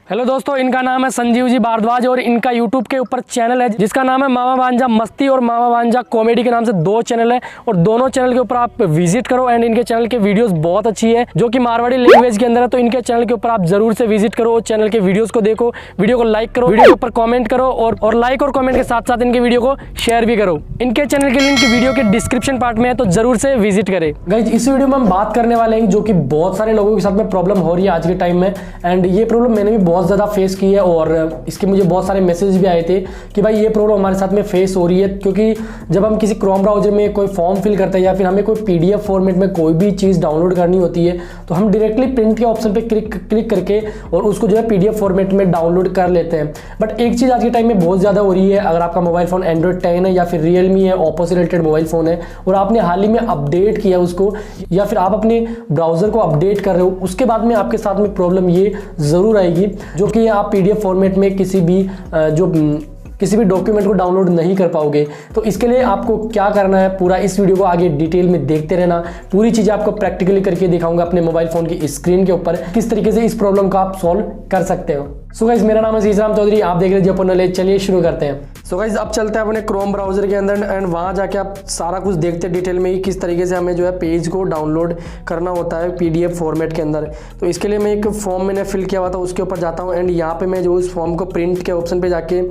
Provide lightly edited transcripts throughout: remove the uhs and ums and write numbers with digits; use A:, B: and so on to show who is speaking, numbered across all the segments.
A: Hello दोस्तों, इनका नाम है संजीव जी भारद्वाज और इनका यूट्यूब के ऊपर चैनल है जिसका नाम है मामा भांजा मस्ती और मामा भांजा कॉमेडी के नाम से दो चैनल है। और दोनों चैनल के ऊपर आप विजिट करो एंड इनके चैनल के वीडियोस बहुत अच्छी है जो कि मारवाड़ी लैंग्वेज के अंदर है। तो इनके चैनल के ऊपर आप जरूर से विजिट करो और चैनल के वीडियोस को देखो, वीडियो को लाइक करो, वीडियो के ऊपर कॉमेंट करो और लाइक और कॉमेंट के साथ साथ इनके वीडियो को शेयर भी करो। इनके चैनल के लिंक वीडियो के डिस्क्रिप्शन पार्ट में है, तो जरूर से विजिट करें। गाइस, इस वीडियो में हम बात करने वाले हैं जो कि बहुत सारे लोगों के साथ में प्रॉब्लम हो रही है आज के टाइम में। एंड ये प्रॉब्लम मैंने भी बहुत ज्यादा फेस की है और इसके मुझे बहुत सारे मैसेज भी आए थे कि भाई ये प्रॉब्लम हमारे साथ में फेस हो रही है। क्योंकि जब हम किसी क्रोम ब्राउजर में कोई फॉर्म फिल करते हैं या फिर हमें कोई पीडीएफ फॉर्मेट में कोई भी चीज़ डाउनलोड करनी होती है तो हम डायरेक्टली प्रिंट के ऑप्शन पे क्लिक करके और उसको जो है पीडीएफ फॉर्मेट में डाउनलोड कर लेते हैं। बट एक चीज़ आज के टाइम में बहुत ज़्यादा हो रही है, अगर आपका मोबाइल फोन एंड्रॉइड 10 है या फिर रियलमी है, ओप्पो से रिलेटेड मोबाइल फोन है और आपने हाल ही में अपडेट किया उसको या फिर आप अपने ब्राउजर को अपडेट कर रहे हो, उसके बाद में आपके साथ में प्रॉब्लम ये जरूर आएगी जो कि आप पीडीएफ फॉर्मेट में किसी भी डॉक्यूमेंट को डाउनलोड नहीं कर पाओगे। तो इसके लिए आपको क्या करना है, पूरा इस वीडियो को आगे डिटेल में देखते रहना। पूरी चीजें आपको प्रैक्टिकली करके दिखाऊंगा अपने मोबाइल फोन की स्क्रीन के ऊपर किस तरीके से इस प्रॉब्लम को आप सॉल्व कर सकते हो। सो गाइस, मेरा नाम है शीशराम चौधरी, आप देख रहे हैं जयपुर नॉलेज। चलिए शुरू करते हैं। सो गाइस, अब चलते हैं अपने क्रोम ब्राउजर के अंदर एंड वहाँ जाके आप सारा कुछ देखते हैं डिटेल में ही किस तरीके से हमें जो है पेज को डाउनलोड करना होता है पीडीएफ फॉर्मेट के अंदर। तो इसके लिए मैं एक फॉर्म मैंने फिल किया हुआ था, उसके ऊपर जाता हूँ एंड यहाँ पे मैं जो इस फॉर्म को प्रिंट के ऑप्शन पे जाके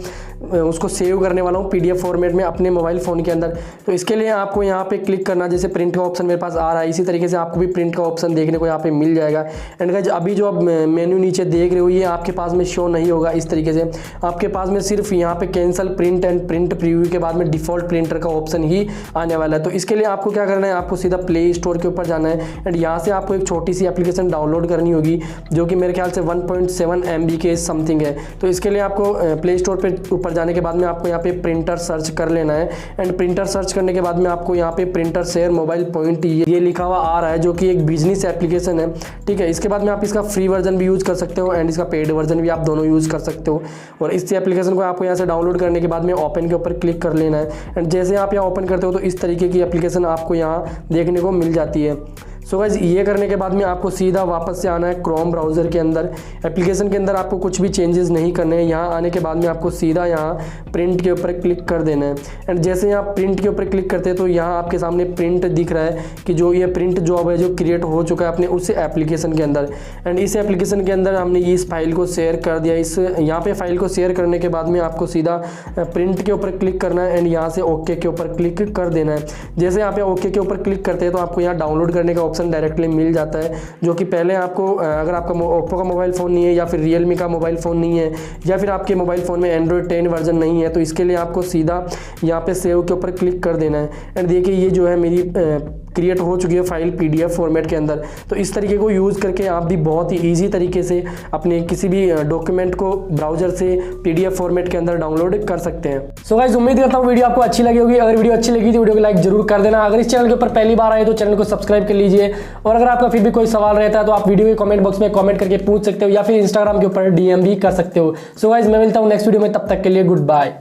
A: उसको सेव करने वाला हूँ पीडीएफ फॉर्मेट में अपने मोबाइल फ़ोन के अंदर। तो इसके लिए आपको यहाँ पे क्लिक करना, जैसे प्रिंट का ऑप्शन मेरे पास आ रहा है इसी तरीके से आपको भी प्रिंट का ऑप्शन देखने को यहाँ पे मिल जाएगा। एंड गाइस, अभी जो आप मेन्यू नीचे देख रहे हो ये आपके पास में शो नहीं होगा इस तरीके से। आपके पास में सिर्फ यहाँ पे cancel print and print preview के बाद में डिफॉल्ट प्रिंटर का ऑप्शन ही आने वाला है। तो इसके लिए आपको क्या करना है, आपको सीधा प्ले स्टोर के ऊपर जाना है एंड यहाँ से आपको एक छोटी सी एप्लीकेशन डाउनलोड करनी होगी जो कि मेरे ख्याल से 1.7 MB के समथिंग है। तो इसके लिए आपको प्ले स्टोर पे ऊपर जाने के बाद में आपको यहाँ पे प्रिंटर सर्च कर लेना है एंड प्रिंटर सर्च करने के बाद में आपको यहाँ पे प्रिंटर शेयर मोबाइल पॉइंट ये लिखा हुआ आ रहा है जो कि एक बिजनेस एप्लीकेशन है। ठीक है, इसके बाद में आप इसका फ्री वर्जन भी यूज़ कर सकते हो एंड इसका पेड वर्जन भी आप दोनों यूज़ कर सकते हो। और इस एप्लीकेशन को आपको यहाँ से डाउनलोड करने के बाद में ओपन के ऊपर क्लिक कर लेना है एंड जैसे आप यहाँ ओपन करते हो तो इस तरीके की एप्लीकेशन आपको यहाँ देखने को मिल जाती है। सो गाइस, ये करने के बाद में आपको सीधा वापस से आना है क्रोम ब्राउज़र के अंदर। एप्लीकेशन के अंदर आपको कुछ भी चेंजेस नहीं करने हैं। यहाँ आने के बाद में आपको सीधा यहाँ प्रिंट के ऊपर क्लिक कर देना है एंड जैसे यहाँ प्रिंट के ऊपर क्लिक करते हैं तो यहाँ आपके सामने प्रिंट दिख रहा है कि जो ये प्रिंट जॉब है जो क्रिएट हो चुका है अपने उस एप्लीकेशन के अंदर। एंड इस एप्लीकेशन के अंदर हमने इस फाइल को शेयर कर दिया। इस यहाँ पे फाइल को शेयर करने के बाद में आपको सीधा प्रिंट के ऊपर क्लिक करना है एंड यहाँ से ओके के ऊपर क्लिक कर देना है। जैसे यहाँ पे ओके के ऊपर क्लिक करते हैं तो आपको यहाँ डाउनलोड करने का ऑप्शन डायरेक्टली मिल जाता है जो कि पहले आपको अगर आपका ओप्पो का मोबाइल फ़ोन नहीं है या फिर रियलमी का मोबाइल फ़ोन नहीं है या फिर आपके मोबाइल फ़ोन में एंड्रॉइड 10 वर्जन नहीं है तो इसके लिए आपको सीधा यहाँ पे सेव के ऊपर क्लिक कर देना है। एंड देखिए ये जो है मेरी क्रिएट हो चुकी है फाइल पीडीएफ फॉर्मेट के अंदर। तो इस तरीके को यूज़ करके आप भी बहुत ही ईजी तरीके से अपने किसी भी डॉक्यूमेंट को ब्राउजर से पीडीएफ फॉर्मेट के अंदर डाउनलोड कर सकते हैं। सो गाइस, उम्मीद करता हूँ वीडियो आपको अच्छी लगी होगी। अगर वीडियो अच्छी लगी तो वीडियो को लाइक जरूर कर देना। अगर इस चैनल के ऊपर पहली बार आए तो चैनल को सब्सक्राइब कर लीजिए और अगर आपका फिर भी कोई सवाल रहता है तो आप वीडियो के कमेंट बॉक्स में कमेंट करके पूछ सकते हो या फिर इंस्टाग्राम के ऊपर डीएम भी कर सकते हो। सो गाइस, मैं मिलता हूँ नेक्स्ट वीडियो में, तब तक के लिए गुड बाय।